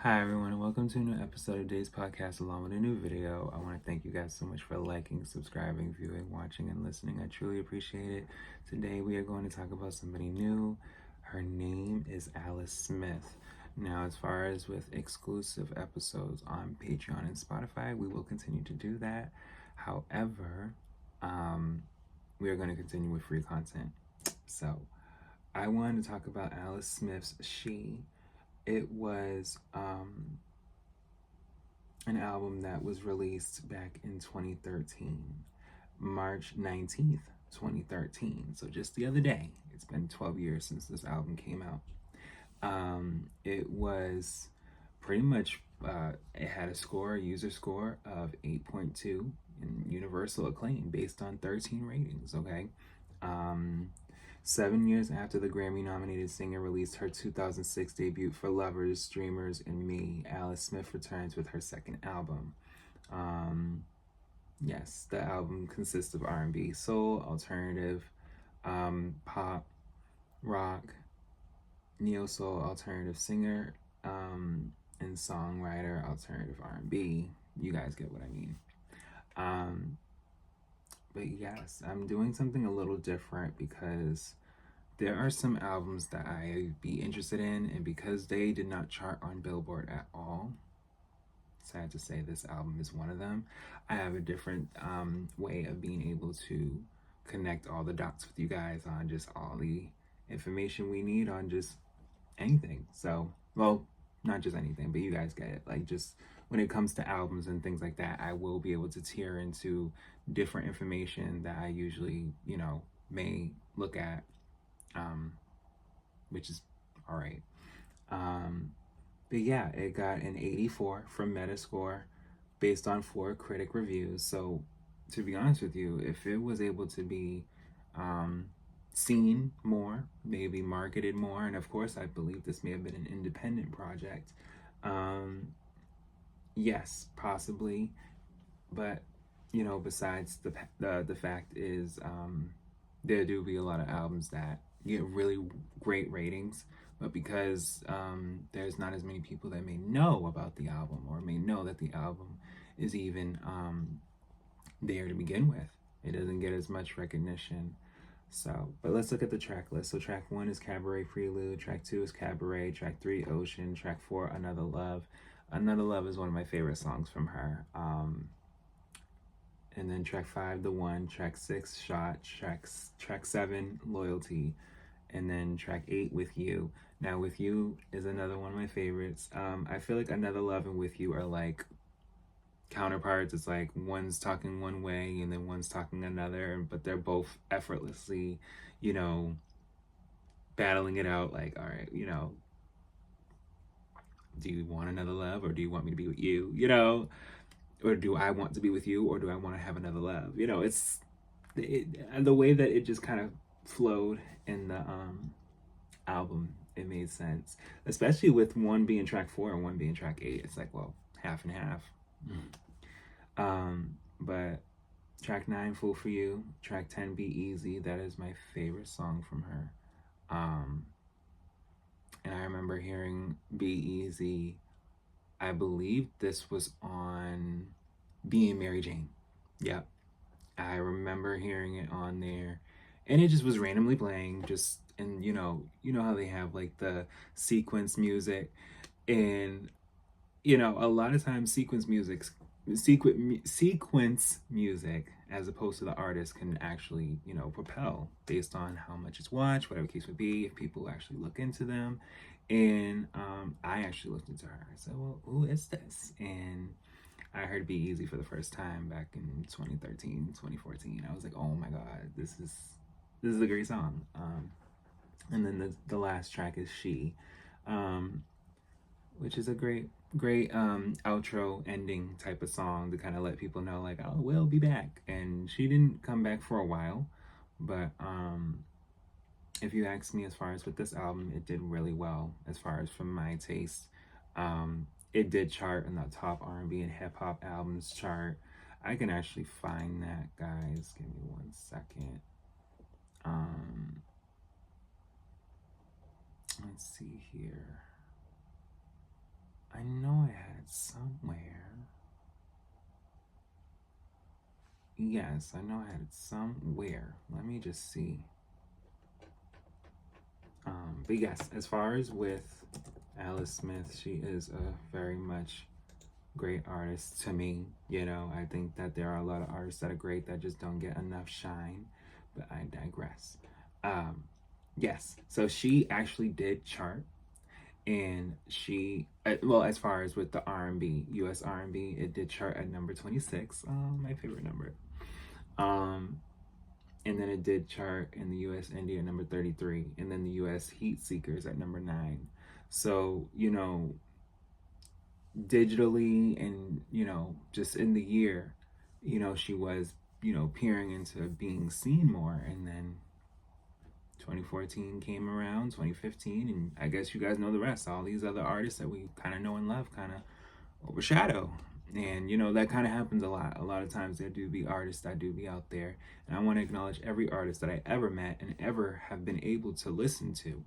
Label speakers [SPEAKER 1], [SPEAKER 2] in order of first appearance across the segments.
[SPEAKER 1] Hi everyone, and welcome to a new episode of Days Podcast along with a new video. I want to thank you guys so much for liking, subscribing, viewing, watching, and listening. I truly appreciate it. Today we are going to talk about somebody new. Her name is Alice Smith. Now, as far as with exclusive episodes on Patreon and Spotify, we will continue to do that. However, we are going to continue with free content. So, I wanted to talk about Alice Smith's She. It was an album that was released back in 2013, March 19th, 2013. So just the other day, it's been 12 years since this album came out. It was pretty much, it had a user score of 8.2 and universal acclaim based on 13 ratings, okay? 7 years after the Grammy nominated singer released her 2006 debut for Lovers, Dreamers, and Me, Alice Smith returns with her second album. Yes, the album consists of R&B, soul, alternative, pop, rock, neo soul, alternative singer, and songwriter, alternative R&B. You guys get what I mean. But yes, I'm doing something a little different because there are some albums that I'd be interested in, and because they did not chart on Billboard at all, sad to say this album is one of them. I have a different way of being able to connect all the dots with you guys on just all the information we need on just anything. So, well, not just anything, but you guys get it. Like, just when it comes to albums and things like that, I will be able to tear into different information that I usually, may look at, which is all right. But yeah, it got an 84 from Metascore based on 4 critic reviews. So, to be honest with you, if it was able to be seen more, maybe marketed more, and of course, I believe this may have been an independent project. Yes, possibly, but besides the fact is, there do be a lot of albums that get really great ratings, but because there's not as many people that may know about the album or may know that the album is even there to begin with, it doesn't get as much recognition. So, but let's look at the track list. So, track 1 is Cabaret Prelude, track 2 is Cabaret, track 3 Ocean, track 4 Another Love. Another Love is one of my favorite songs from her. And then track 5 The One, track 6 Shot, track 7 Loyalty, and then track 8 With You. Now, With You is another one of my favorites. I feel like Another Love and With You are like counterparts. It's like one's talking one way and then one's talking another, but they're both effortlessly, battling it out. Like, all right, do you want another love or do you want me to be with you? Or do I want to be with you or do I want to have another love? And the way that it just kind of flowed in the album, it made sense, especially with one being track 4 and one being track 8. It's like, well, half and half. But track 9 Fool for You, track 10 Be Easy, that is my favorite song from her. And I remember hearing Be Easy, I believe this was on Being Mary Jane. Yep, I remember hearing it on there, and it just was randomly playing. And how they have like the sequence music, and a lot of times sequence music, as opposed to the artist, can actually propel based on how much it's watched, whatever case would be, if people actually look into them. And I actually looked into her. I said, well, who is this? And I heard Be Easy for the first time back in 2013, 2014. I was like, oh my God, this is a great song. And then the last track is She, which is a great outro ending type of song to kind of let people know, like, oh, we'll be back. And she didn't come back for a while, but if you ask me, as far as with this album, it did really well as far as from my taste. It did chart in the top R&B and hip hop albums chart. I can actually find that, guys. Give me 1 second. Let's see here. I it somewhere. Yes, I know I had it somewhere. Let me just see. But yes, as far as with Alice Smith, she is a very much great artist to me. You know, I think that there are a lot of artists that are great that just don't get enough shine, but I digress. Yes, so she actually did chart, and she well, as far as with the R&B, US R&B, it did chart at number 26. My favorite number. And then it did chart in the US Indie at number 33, and then the US Heat Seekers at number 9. So, you know, digitally and, you know, just in the year, you know, she was, you know, peering into being seen more. And then 2014 came around, 2015, and I guess you guys know the rest. All these other artists that we kind of know and love kind of overshadow. And you know, that kind of happens a lot. A lot of times there do be artists that do be out there, and I want to acknowledge every artist that I ever met and ever have been able to listen to.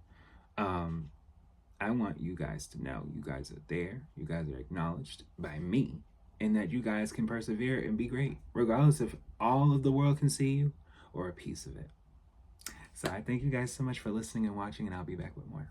[SPEAKER 1] I want you guys to know you guys are there, you guys are acknowledged by me, and that you guys can persevere and be great regardless if all of the world can see you or a piece of it. So I thank you guys so much for listening and watching, and I'll be back with more.